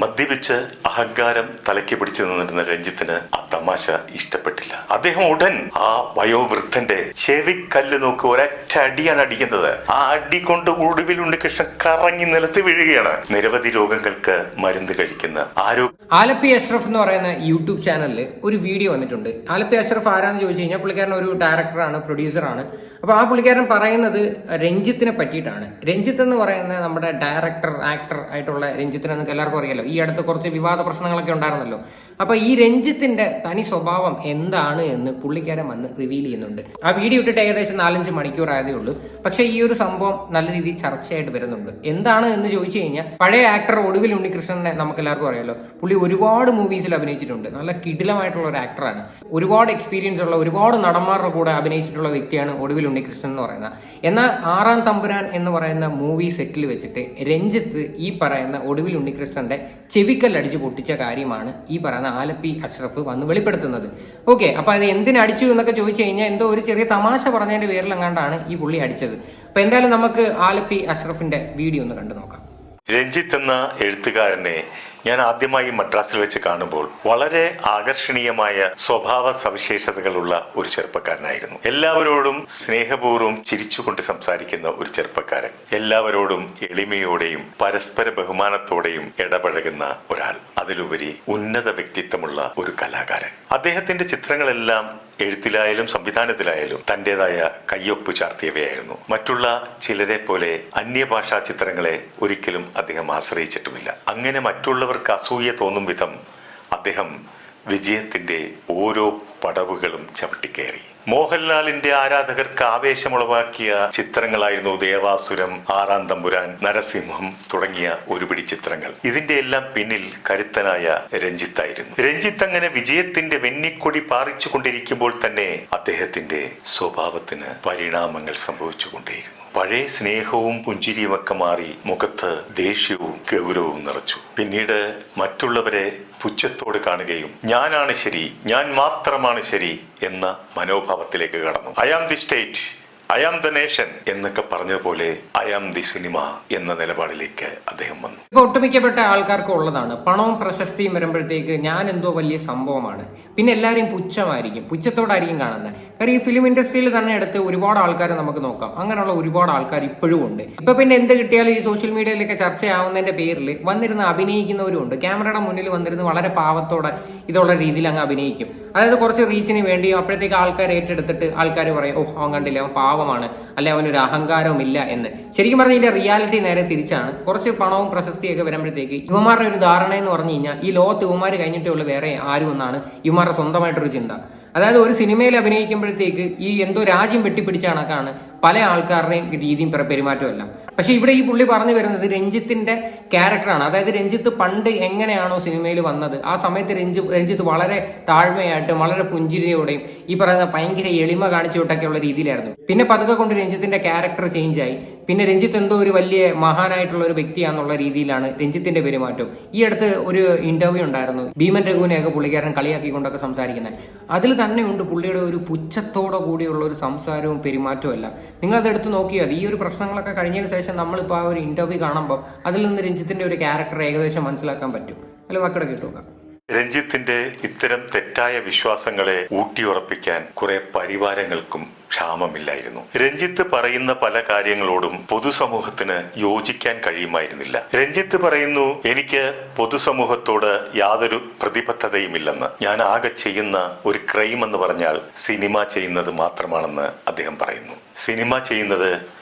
മദ്യപിച്ച് അഹങ്കാരം തലയ്ക്ക് പിടിച്ചു നിന്നിരുന്ന രഞ്ജിത്തിന് ആ തമാശ ഇഷ്ടപ്പെട്ടില്ല. അദ്ദേഹം ഉടൻ ആ വയോവൃദ്ധന്റെ ചെവിക്കല്ല് നോക്കി ഒരൊറ്റ അടിയാണ് അടിക്കുന്നത്. ആ അടി കൊണ്ട് ഒടുവിൽ ഉണ്ണികൃഷ്ണൻ കറങ്ങി നിലത്ത് വീഴുകയാണ്. നിരവധി രോഗങ്ങൾക്ക് മരുന്ന് കഴിക്കുന്ന ആലപ്പി അഷ്റഫ് എന്ന് പറയുന്ന യൂട്യൂബ് ചാനലിൽ ഒരു വീഡിയോ വന്നിട്ടുണ്ട്. ആലപ്പി അഷ്റഫ് ആരാന്ന് ചോദിച്ചു കഴിഞ്ഞാൽ പുള്ളിക്കാരൻ ഒരു ഡയറക്ടറാണ്, പ്രൊഡ്യൂസറാണ്. അപ്പോൾ ആ പുള്ളിക്കാരൻ പറയുന്നത് രഞ്ജിത്തിനെ പറ്റിയിട്ടാണ്. രഞ്ജിത്ത് എന്ന് പറയുന്ന നമ്മുടെ ഡയറക്ടർ, ആക്ടർ ആയിട്ടുള്ള രഞ്ജിത്തിനെ നമുക്ക് എല്ലാവർക്കും അറിയാലോ. ഈ അടുത്ത് കുറച്ച് വിവാദ പ്രശ്നങ്ങളൊക്കെ ഉണ്ടായിരുന്നല്ലോ. അപ്പൊ ഈ രഞ്ജിത്തിന്റെ തനി സ്വഭാവം എന്താണ് എന്ന് പുള്ളിക്കാരൻ വന്ന് റിവീൽ ചെയ്യുന്നുണ്ട്. ആ വീഡിയോ ഇട്ടിട്ട് ഏകദേശം 4-5 മണിക്കൂർ ആയതേ ഉള്ളൂ. പക്ഷെ ഈ ഒരു സംഭവം നല്ല രീതിയിൽ ചർച്ചയായിട്ട് വരുന്നുണ്ട്. എന്താണ് എന്ന് ചോദിച്ചു കഴിഞ്ഞാൽ, പഴയ ആക്ടർ ഒടുവിൽ ഉണ്ണികൃഷ്ണനെ നമുക്ക് എല്ലാവർക്കും അറിയാലോ. പുള്ളി ഒരുപാട് മൂവീസിൽ അഭിനയിച്ചിട്ടുണ്ട്. നല്ല കിടിലമായിട്ടുള്ള ഒരു ആക്ടറാണ്. ഒരുപാട് എക്സ്പീരിയൻസ് ഉള്ള, ഒരുപാട് നടന്മാരുടെ കൂടെ അഭിനയിച്ചിട്ടുള്ള വ്യക്തിയാണ് ഒടുവിൽ ഉണ്ണികൃഷ്ണൻ എന്ന് പറയുന്നത്. എന്നാൽ 6-ാം തമ്പുരാൻ എന്ന് പറയുന്ന മൂവി സെറ്റിൽ വെച്ചിട്ട് രഞ്ജിത്ത് ഈ പറയുന്ന ഒടുവിൽ ഉണ്ണികൃഷ്ണന്റെ ചെവിക്കല്ലടിച്ച് പൊട്ടിച്ച കാര്യമാണ് ഈ പറയുന്ന ആലപ്പി അഷ്റഫ് വന്ന് വെളിപ്പെടുത്തുന്നത്. ഓക്കെ, അപ്പൊ അത് എന്തിനടിച്ചു എന്നൊക്കെ ചോദിച്ചു കഴിഞ്ഞാൽ എന്തോ ഒരു ചെറിയ തമാശ പറഞ്ഞതിന്റെ പേരിൽ എങ്ങാണ്ടാണ് ഈ പുള്ളി അടിച്ചത്. അപ്പൊ എന്തായാലും നമുക്ക് ആലപ്പി അഷ്റഫിന്റെ വീഡിയോ ഒന്ന് കണ്ടു നോക്കാം. രഞ്ജിത്ത് എന്ന എഴുത്തുകാരനെ ഞാൻ ആദ്യമായി മദ്രാസിൽ വെച്ച് കാണുമ്പോൾ വളരെ ആകർഷണീയമായ സ്വഭാവ സവിശേഷതകളുള്ള ഒരു ചെറുപ്പക്കാരനായിരുന്നു. എല്ലാവരോടും സ്നേഹപൂർവ്വം ചിരിച്ചുകൊണ്ട് സംസാരിക്കുന്ന ഒരു ചെറുപ്പക്കാരൻ, എല്ലാവരോടും എളിമയോടെയും പരസ്പര ബഹുമാനത്തോടെയും ഇടപഴകുന്ന ഒരാൾ, അതിലുപരി ഉന്നത വ്യക്തിത്വമുള്ള ഒരു കലാകാരൻ. അദ്ദേഹത്തിന്റെ ചിത്രങ്ങളെല്ലാം എഴുത്തിലായാലും സംവിധാനത്തിലായാലും തന്റേതായ കയ്യൊപ്പ് ചാർത്തിയവയായിരുന്നു. മറ്റുള്ള ചിലരെ പോലെ അന്യഭാഷാ ചിത്രങ്ങളെ ഒരിക്കലും അദ്ദേഹം ആശ്രയിച്ചിട്ടുമില്ല. അങ്ങനെ മറ്റുള്ളവർക്ക് അസൂയ തോന്നും വിധം അദ്ദേഹം വിജയത്തിന്റെ ഓരോ പടവുകളും ചവിട്ടിക്കയറി. മോഹൻലാലിന്റെ ആരാധകർക്ക് ആവേശമുളവാക്കിയ ചിത്രങ്ങളായിരുന്നു ദേവാസുരം, 6-ാം തമ്പുരാൻ, നരസിംഹം തുടങ്ങിയ ഒരുപിടി ചിത്രങ്ങൾ. ഇതിന്റെ എല്ലാം പിന്നിൽ കരുത്തനായ രഞ്ജിത്തായിരുന്നു. രഞ്ജിത്ത് അങ്ങനെ വിജയത്തിന്റെ വെന്നിക്കൊടി പാറിച്ചു കൊണ്ടിരിക്കുമ്പോൾ തന്നെ അദ്ദേഹത്തിന്റെ സ്വഭാവത്തിന് പരിണാമങ്ങൾ സംഭവിച്ചുകൊണ്ടേയിരുന്നു. പഴയ സ്നേഹവും പുഞ്ചിരിയുമൊക്കെ മാറി മുഖത്ത് ദേഷ്യവും ഗൗരവവും നിറച്ചു. പിന്നീട് മറ്റുള്ളവരെ പുച്ഛത്തോട് കാണുകയും ഞാനാണ് ശരി, ഞാൻ മാത്രമാണ് ശരി എന്ന മനോഭാവത്തിലേക്ക് കടന്നു. I am the state, I am the nation എന്നൊക്കെ പറഞ്ഞതുപോലെ ഐ ആം ദി സിനിമ എന്ന നിലപാടിലേക്ക് അദ്ദേഹം വന്നു. ഇപ്പൊ ഒട്ടുമിക്കപ്പെട്ട ആൾക്കാർക്ക് ഉള്ളതാണ്. പണവും പ്രശസ്തിയും വരുമ്പോഴത്തേക്ക് ഞാൻ എന്തോ വലിയ സംഭവമാണ്, പിന്നെ എല്ലാവരും പുച്ഛമായിരിക്കും, പുച്ഛത്തോടായിരിക്കും കാണുന്നത്. കാരണം ഈ ഫിലിം ഇൻഡസ്ട്രിയിൽ തന്നെ എടുത്ത് ഒരുപാട് ആൾക്കാരെ നമുക്ക് നോക്കാം. അങ്ങനെയുള്ള ഒരുപാട് ആൾക്കാർ ഇപ്പോഴും ഉണ്ട്. ഇപ്പൊ പിന്നെ എന്ത് കിട്ടിയാലും ഈ സോഷ്യൽ മീഡിയയിലൊക്കെ ചർച്ചയാവുന്നതിന്റെ പേരിൽ വന്നിരുന്ന് അഭിനയിക്കുന്നവരും ഉണ്ട്. ക്യാമറയുടെ മുന്നിൽ വന്നിരുന്ന് വളരെ പാവത്തോടെ ഇതുള്ള രീതിയിൽ അങ്ങ് അഭിനയിക്കും. അതായത് കുറച്ച് റീച്ചിന് വേണ്ടി. അപ്പോഴത്തേക്ക് ആൾക്കാർ ഏറ്റെടുത്തിട്ട് ആൾക്കാർ പറയും, ഓഹ് അവൻ കണ്ടില്ല, അവൻ പാവമാണ്, അല്ലെ അവനൊരു അഹങ്കാരവും ഇല്ല എന്ന്. ശരിക്കും പറഞ്ഞാൽ ഇതിന്റെ റിയാലിറ്റി നേരെ തിരിച്ചാണ്. കുറച്ച് പണവും പ്രശസ്തിയൊക്കെ വരുമ്പോഴത്തേക്ക് ഇവന്മാരുടെ ഒരു ധാരണ എന്ന് പറഞ്ഞു കഴിഞ്ഞാൽ ഈ ലോകത്ത് ഇവന്മാർ കഴിഞ്ഞിട്ടേ ഉള്ളൂ വേറെ ആരും എന്നാണ് ഇവന്മാരുടെ സ്വന്തമായിട്ടൊരു ചിന്ത. അതായത് ഒരു സിനിമയിൽ അഭിനയിക്കുമ്പോഴത്തേക്ക് ഈ എന്തോ രാജ്യം വെട്ടിപ്പിടിച്ച കണക്കാണ് പല ആൾക്കാരുടെയും രീതിയും പെരുമാറ്റമല്ല. പക്ഷെ ഇവിടെ ഈ പുള്ളി പറഞ്ഞു വരുന്നത് രഞ്ജിത്തിന്റെ ക്യാരക്ടറാണ്. അതായത് രഞ്ജിത്ത് പണ്ട് എങ്ങനെയാണോ സിനിമയിൽ വന്നത് ആ സമയത്ത് രഞ്ജിത്ത് വളരെ താഴ്മയായിട്ടും വളരെ പുഞ്ചിരിയോടെയും ഈ പറയുന്ന ഭയങ്കര എളിമ കാണിച്ചു വിട്ടൊക്കെയുള്ള രീതിയിലായിരുന്നു. പിന്നെ പതുക്കെ കൊണ്ട് രഞ്ജിത്തിന്റെ ക്യാരക്ടർ ചേഞ്ച് ആയി. പിന്നെ രഞ്ജിത്ത് എന്തോ ഒരു വലിയ മഹാനായിട്ടുള്ള ഒരു വ്യക്തിയാണെന്നുള്ള രീതിയിലാണ് രഞ്ജിത്തിന്റെ പെരുമാറ്റം. ഈ അടുത്ത് ഒരു ഇന്റർവ്യൂ ഉണ്ടായിരുന്നു, ഭീമൻ രഘുവിനെയൊക്കെ പുള്ളിക്കാരൻ കളിയാക്കിക്കൊണ്ടൊക്കെ സംസാരിക്കുന്നത്. അതിൽ തന്നെ ഉണ്ട് പുള്ളിയുടെ ഒരു പുച്ഛത്തോടെ കൂടിയുള്ള ഒരു സംസാരവും പെരുമാറ്റവും അല്ല. നിങ്ങളത് എടുത്ത് നോക്കിയാൽ ഈ ഒരു പ്രശ്നങ്ങളൊക്കെ കഴിഞ്ഞതിന് ശേഷം നമ്മളിപ്പോൾ ആ ഒരു ഇന്റർവ്യൂ കാണുമ്പോൾ അതിൽ നിന്ന് രഞ്ജിത്തിന്റെ ഒരു ക്യാരക്ടർ ഏകദേശം മനസ്സിലാക്കാൻ പറ്റും. അല്ല വാക്കിടെ കേട്ടോക്കാം. രഞ്ജിത്തിന്റെ ഇത്തരം തെറ്റായ വിശ്വാസങ്ങളെ ഊട്ടിയുറപ്പിക്കാൻ കുറെ പരിവാരങ്ങൾക്കും ക്ഷാമമില്ലായിരുന്നു. രഞ്ജിത്ത് പറയുന്ന പല കാര്യങ്ങളോടും പൊതുസമൂഹത്തിന് യോജിക്കാൻ കഴിയുമായിരുന്നില്ല. രഞ്ജിത്ത് പറയുന്നു, എനിക്ക് പൊതുസമൂഹത്തോട് യാതൊരു പ്രതിബദ്ധതയുമില്ലെന്ന്. ഞാൻ ആകെ ചെയ്യുന്ന ഒരു ക്രൈം എന്ന് പറഞ്ഞാൽ സിനിമ ചെയ്യുന്നത് മാത്രമാണെന്ന് അദ്ദേഹം പറയുന്നു. സിനിമ ചെയ്യുന്നത്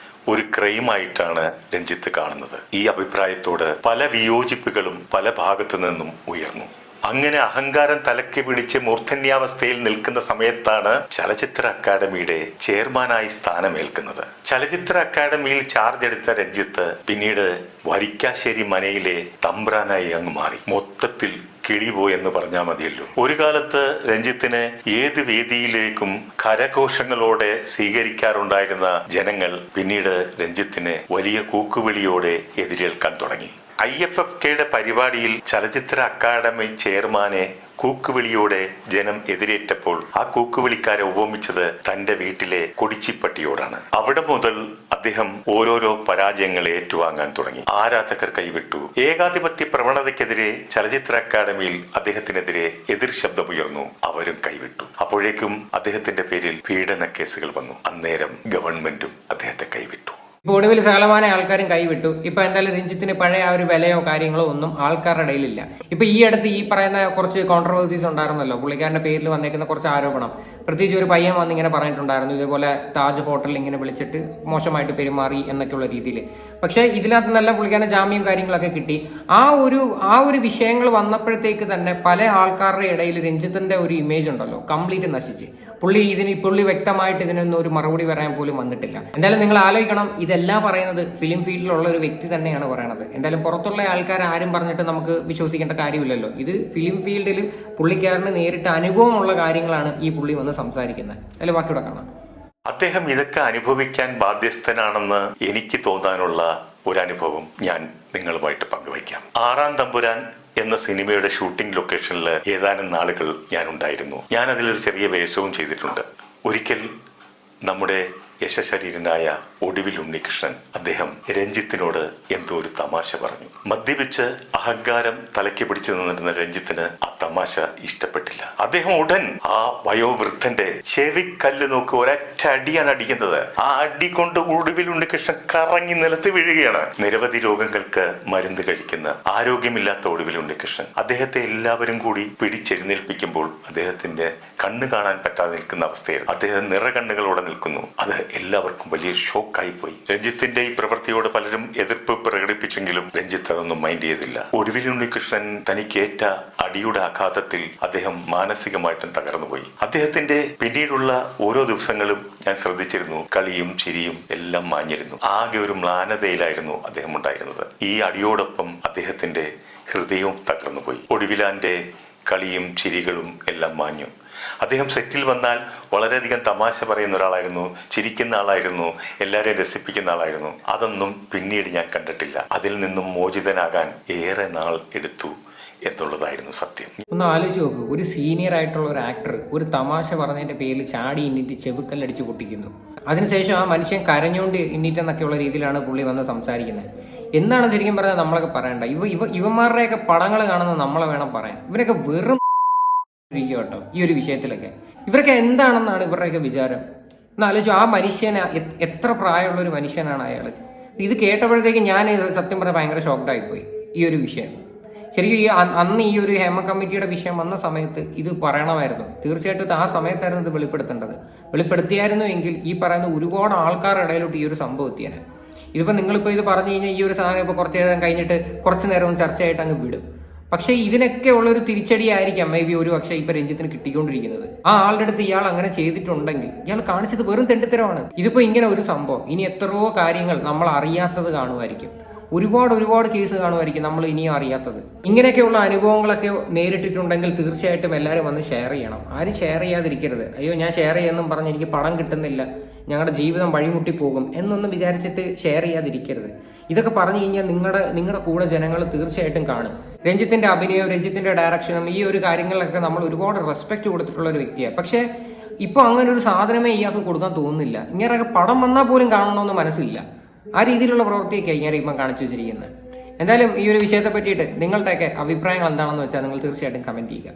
ഒരു ക്രൈമായിട്ടാണ് രഞ്ജിത്ത് കാണുന്നത്. ഈ അഭിപ്രായത്തോട് പല വിയോജിപ്പുകളും പല ഭാഗത്തു നിന്നും ഉയർന്നു. അങ്ങനെ അഹങ്കാരം തലക്ക് പിടിച്ച് മൂർധന്യാവസ്ഥയിൽ നിൽക്കുന്ന സമയത്താണ് ചലച്ചിത്ര അക്കാദമിയുടെ ചെയർമാനായി സ്ഥാനമേൽക്കുന്നത്. ചലച്ചിത്ര അക്കാദമിയിൽ ചാർജ് എടുത്ത രഞ്ജിത്ത് പിന്നീട് വരിക്കാശ്ശേരി മനയിലെ തമ്പ്രാനായി അങ്ങ് മാറി. മൊത്തത്തിൽ കിളിപോയെന്ന് പറഞ്ഞാൽ മതിയല്ലോ. ഒരു കാലത്ത് രഞ്ജിത്തിനെ ഏത് വേദിയിലേക്കും കരഘോഷങ്ങളോടെ സ്വീകരിക്കാറുണ്ടായിരുന്ന ജനങ്ങൾ പിന്നീട് രഞ്ജിത്തിനെ വലിയ കൂക്കുവിളിയോടെ എതിരേൽക്കാൻ തുടങ്ങി. IFFKയുടെ പരിപാടിയിൽ ചലച്ചിത്ര അക്കാദമി ചെയർമാനെ കൂക്കുവിളിയോടെ ജനം എതിരേറ്റപ്പോൾ ആ കൂക്കുവിളിക്കാരെ ഉപമിച്ചത് തന്റെ വീട്ടിലെ കൊടിച്ചിപ്പട്ടിയോടാണ്. അവിടെ മുതൽ അദ്ദേഹം ഓരോരോ പരാജയങ്ങൾ ഏറ്റുവാങ്ങാൻ തുടങ്ങി. ആരാധകർ കൈവിട്ടു. ഏകാധിപത്യ പ്രവണതയ്ക്കെതിരെ ചലച്ചിത്ര അക്കാദമിയിൽ അദ്ദേഹത്തിനെതിരെ എതിർ ശബ്ദമുയർന്നു. അവരും കൈവിട്ടു. അപ്പോഴേക്കും അദ്ദേഹത്തിന്റെ പേരിൽ പീഡന കേസുകൾ വന്നു. അന്നേരം ഗവൺമെന്റും അദ്ദേഹത്തെ കൈവിട്ടു. ഇപ്പോൾ ഒടുവിൽ സകലമാന ആൾക്കാരും കൈവിട്ടു. ഇപ്പൊ എന്തായാലും രഞ്ജിത്തിന് പഴയ ആ ഒരു വിലയോ കാര്യങ്ങളോ ഒന്നും ആൾക്കാരുടെ ഇടയിലില്ല. ഇപ്പൊ ഈ അടുത്ത് ഈ പറയുന്ന കുറച്ച് കോൺട്രവേഴ്സീസ് ഉണ്ടായിരുന്നല്ലോ, പുള്ളിക്കാരന്റെ പേരിൽ വന്നേക്കുന്ന കുറച്ച് ആരോപണം. പ്രത്യേകിച്ച് ഒരു പയ്യൻ വന്ന് ഇങ്ങനെ പറഞ്ഞിട്ടുണ്ടായിരുന്നു, ഇതേപോലെ താജ് ഹോട്ടലിൽ ഇങ്ങനെ വിളിച്ചിട്ട് മോശമായിട്ട് പെരുമാറി എന്നൊക്കെയുള്ള രീതിയിൽ. പക്ഷെ ഇതിനകത്ത് നല്ല പുള്ളിക്കാരന്റെ ജാമ്യം കാര്യങ്ങളൊക്കെ കിട്ടി. ആ ഒരു വിഷയങ്ങൾ വന്നപ്പോഴത്തേക്ക് തന്നെ പല ആൾക്കാരുടെ ഇടയിൽ രഞ്ജിത്തിന്റെ ഒരു ഇമേജ് ഉണ്ടല്ലോ കംപ്ലീറ്റ് നശിച്ച്. പുള്ളി വ്യക്തമായിട്ട് ഇതിനൊന്നും ഒരു മറുപടി പറയാൻ പോലും വന്നിട്ടില്ല. എന്തായാലും നിങ്ങൾ ആലോചിക്കണം, ഇതെല്ലാം പറയുന്നത് ഫിലിം ഫീൽഡിലുള്ള ഒരു വ്യക്തി തന്നെയാണ് പറയണത്. എന്തായാലും പുറത്തുള്ള ആൾക്കാർ ആരും പറഞ്ഞിട്ട് നമുക്ക് വിശ്വസിക്കേണ്ട കാര്യമില്ലല്ലോ. ഇത് ഫിലിം ഫീൽഡിൽ പുള്ളിക്കാരന് നേരിട്ട് അനുഭവമുള്ള കാര്യങ്ങളാണ് ഈ പുള്ളി വന്ന് സംസാരിക്കുന്നത്. അതിൽ ബാക്കിയൂടെ കാണാം. അദ്ദേഹം ഇതൊക്കെ അനുഭവിക്കാൻ ബാധ്യസ്ഥനാണെന്ന് എനിക്ക് തോന്നാനുള്ള ഒരു അനുഭവം ഞാൻ നിങ്ങളുമായിട്ട് പങ്കുവയ്ക്കാം. ആറാം തമ്പുരാൻ എന്ന സിനിമയുടെ ഷൂട്ടിംഗ് ലൊക്കേഷനിൽ ഏതാനും നാളുകൾ ഞാൻ ഉണ്ടായിരുന്നു. ഞാൻ അതിലൊരു ചെറിയ വേഷവും ചെയ്തിട്ടുണ്ട്. ഒരിക്കൽ നമ്മുടെ യശശരീരനായ ഒടുവിൽ ഉണ്ണികൃഷ്ണൻ അദ്ദേഹം രഞ്ജിത്തിനോട് എന്തോ ഒരു തമാശ പറഞ്ഞു. മദ്യപിച്ച് അഹങ്കാരം തലയ്ക്ക് പിടിച്ചു നിന്നിരുന്ന രഞ്ജിത്തിന് ആ തമാശ ഇഷ്ടപ്പെട്ടില്ല. അദ്ദേഹം ഉടൻ ആ വയോവൃദ്ധന്റെ ചെവിക്കല്ല് നോക്കി ഒരൊറ്റ അടിയാണ് അടിക്കുന്നത്. ആ അടി കൊണ്ട് ഒടുവിൽ ഉണ്ണികൃഷ്ണൻ കറങ്ങി നിലത്ത് വീഴുകയാണ്. നിരവധി രോഗങ്ങൾക്ക് മരുന്ന് കഴിക്കുന്ന ആരോഗ്യമില്ലാത്ത ഒടുവിൽ ഉണ്ണികൃഷ്ണൻ അദ്ദേഹത്തെ എല്ലാവരും കൂടി പിടിച്ചെഴുന്നേൽപ്പിക്കുമ്പോൾ അദ്ദേഹത്തിന്റെ കണ്ണ് കാണാൻ പറ്റാതെ നിൽക്കുന്ന അവസ്ഥയിൽ അദ്ദേഹം നിറകണ്ണുകളോടെ നിൽക്കുന്നു. അത് എല്ലാവർക്കും വലിയ ഷോക്കായി പോയി. രഞ്ജിത്തിന്റെ ഈ പ്രവൃത്തിയോട് പലരും എതിർപ്പ് പ്രകടിപ്പിച്ചെങ്കിലും രഞ്ജിത്ത് അതൊന്നും മൈൻഡ് ചെയ്തില്ല. ഒടുവിൽ ഉണ്ണികൃഷ്ണൻ തനിക്കേറ്റ അടിയുടെ ആഘാതത്തിൽ അദ്ദേഹം മാനസികമായിട്ടും തകർന്നുപോയി. അദ്ദേഹത്തിന്റെ പിന്നീടുള്ള ഓരോ ദിവസങ്ങളും ഞാൻ ശ്രദ്ധിച്ചിരുന്നു, കളിയും ചിരിയും എല്ലാം മാഞ്ഞിരുന്നു. ആകെ ഒരു മ്ലാനതയിലായിരുന്നു അദ്ദേഹം ഉണ്ടായിരുന്നത്. ഈ അടിയോടൊപ്പം അദ്ദേഹത്തിന്റെ ഹൃദയവും തകർന്നുപോയി. ഒടുവിലാന്റെ കളിയും ചിരികളും എല്ലാം മാഞ്ഞു. അദ്ദേഹം സെറ്റിൽ വന്നാൽ വളരെയധികം തമാശ പറയുന്ന ഒരാളായിരുന്നു, ചിരിക്കുന്ന ആളായിരുന്നു, എല്ലാവരെയും രസിപ്പിക്കുന്ന ആളായിരുന്നു. അതൊന്നും പിന്നീട് ഞാൻ കണ്ടിട്ടില്ല. അതിൽ നിന്നും മോചിതനാകാൻ ഏറെ നാൾ എടുത്തു എന്നുള്ളതായിരുന്നു സത്യം. ഒന്ന് ആലോചിച്ച് നോക്കൂ, ഒരു സീനിയർ ആയിട്ടുള്ള ഒരു ആക്ടർ ഒരു തമാശ പറഞ്ഞതിന്റെ പേരിൽ ചാടി ഇന്നിട്ട് ചെവുക്കല്ലടിച്ച് പൊട്ടിക്കുന്നു. അതിനുശേഷം ആ മനുഷ്യൻ കരഞ്ഞുകൊണ്ട് ഇന്നിട്ടെന്നൊക്കെയുള്ള രീതിയിലാണ് പുള്ളി വന്ന് സംസാരിക്കുന്നത്. എന്താണ് ശരിക്കും പറഞ്ഞാൽ നമ്മളൊക്കെ പറയണ്ട? ഇവന്മാരുടെയൊക്കെ പടങ്ങൾ കാണുന്ന നമ്മളെ വേണം പറയാൻ. ഇവരൊക്കെ വെറും കേട്ടോ ഈ ഒരു വിഷയത്തിലൊക്കെ. ഇവരൊക്കെ എന്താണെന്നാണ് ഇവരുടെയൊക്കെ വിചാരം? എന്നാലോചിച്ചു, ആ മനുഷ്യന് എത്ര പ്രായമുള്ള ഒരു മനുഷ്യനാണ് അയാൾ. ഇത് കേട്ടപ്പോഴത്തേക്ക് ഞാൻ സത്യം പറഞ്ഞാൽ ഭയങ്കര ഷോക്ക്ഡായിപ്പോയി ഈ ഒരു വിഷയം. ശരിക്കും അന്ന് ഈ ഒരു ഹേമ കമ്മിറ്റിയുടെ വിഷയം വന്ന സമയത്ത് ഇത് പറയണമായിരുന്നു. തീർച്ചയായിട്ടും ആ സമയത്തായിരുന്നു ഇത് വെളിപ്പെടുത്തേണ്ടത്. വെളിപ്പെടുത്തിയായിരുന്നു എങ്കിൽ ഈ പറയുന്ന ഒരുപാട് ആൾക്കാരുടെ ഇടയിലോട്ട് ഈ ഒരു സംഭവം എത്തിയാണ്. ഇതിപ്പോൾ നിങ്ങളിപ്പോൾ ഇത് പറഞ്ഞു കഴിഞ്ഞാൽ ഈ ഒരു സാധനം ഇപ്പോൾ കുറച്ച് നേരം കഴിഞ്ഞിട്ട് കുറച്ച് നേരം ഒന്ന് ചർച്ചയായിട്ട് അങ്ങ് വിടും. പക്ഷേ ഇതിനൊക്കെ ഉള്ളൊരു തിരിച്ചടിയായിരിക്കാം മേ ബി ഒരു പക്ഷേ ഇപ്പൊ രഞ്ജിത്തിന് കിട്ടിക്കൊണ്ടിരിക്കുന്നത്. ആ ആളുടെ അടുത്ത് ഇയാൾ അങ്ങനെ ചെയ്തിട്ടുണ്ടെങ്കിൽ ഇയാൾ കാണിച്ചത് വെറും തെണ്ടിത്തരമാണ്. ഇതിപ്പോ ഇങ്ങനെ ഒരു സംഭവം ഇനി എത്രയോ കാര്യങ്ങൾ നമ്മൾ അറിയാത്തത് കാണുമായിരിക്കും. ഒരുപാട് കേസ് കാണുമായിരിക്കും നമ്മൾ ഇനിയും അറിയാത്തത്. ഇങ്ങനെയൊക്കെയുള്ള അനുഭവങ്ങളൊക്കെ നേരിട്ടിട്ടുണ്ടെങ്കിൽ തീർച്ചയായിട്ടും എല്ലാവരും വന്ന് ഷെയർ ചെയ്യണം. ആരും ഷെയർ ചെയ്യാതിരിക്കരുത്. അയ്യോ ഞാൻ ഷെയർ ചെയ്യുമെന്നും പറഞ്ഞ് എനിക്ക് പണം കിട്ടുന്നില്ല, ഞങ്ങളുടെ ജീവിതം വഴിമുട്ടി പോകും എന്നൊന്നും വിചാരിച്ചിട്ട് ഷെയർ ചെയ്യാതിരിക്കരുത്. ഇതൊക്കെ പറഞ്ഞു കഴിഞ്ഞാൽ നിങ്ങളുടെ കൂടെ ജനങ്ങൾ തീർച്ചയായിട്ടും കാണും. രഞ്ജിത്തിന്റെ അഭിനയവും രഞ്ജിത്തിന്റെ ഡയറക്ഷനും ഈ ഒരു കാര്യങ്ങളിലൊക്കെ നമ്മൾ ഒരുപാട് റെസ്പെക്ട് കൊടുത്തിട്ടുള്ള ഒരു വ്യക്തിയാണ്. പക്ഷെ ഇപ്പൊ അങ്ങനെ ഒരു സാധനമേ ഇയാൾക്ക് കൊടുക്കാൻ തോന്നുന്നില്ല. ഇങ്ങനെയൊക്കെ പടം വന്നാൽ പോലും കാണണമെന്ന് മനസ്സില്ല. ആ രീതിയിലുള്ള പ്രവൃത്തിയൊക്കെ ഇങ്ങനെ ഇപ്പം കാണിച്ചു വെച്ചിരിക്കുന്നത്. എന്തായാലും ഈ ഒരു വിഷയത്തെ പറ്റിയിട്ട് നിങ്ങളുടെയൊക്കെ അഭിപ്രായങ്ങൾ എന്താണെന്ന് വെച്ചാൽ നിങ്ങൾ തീർച്ചയായിട്ടും കമന്റ് ചെയ്യുക.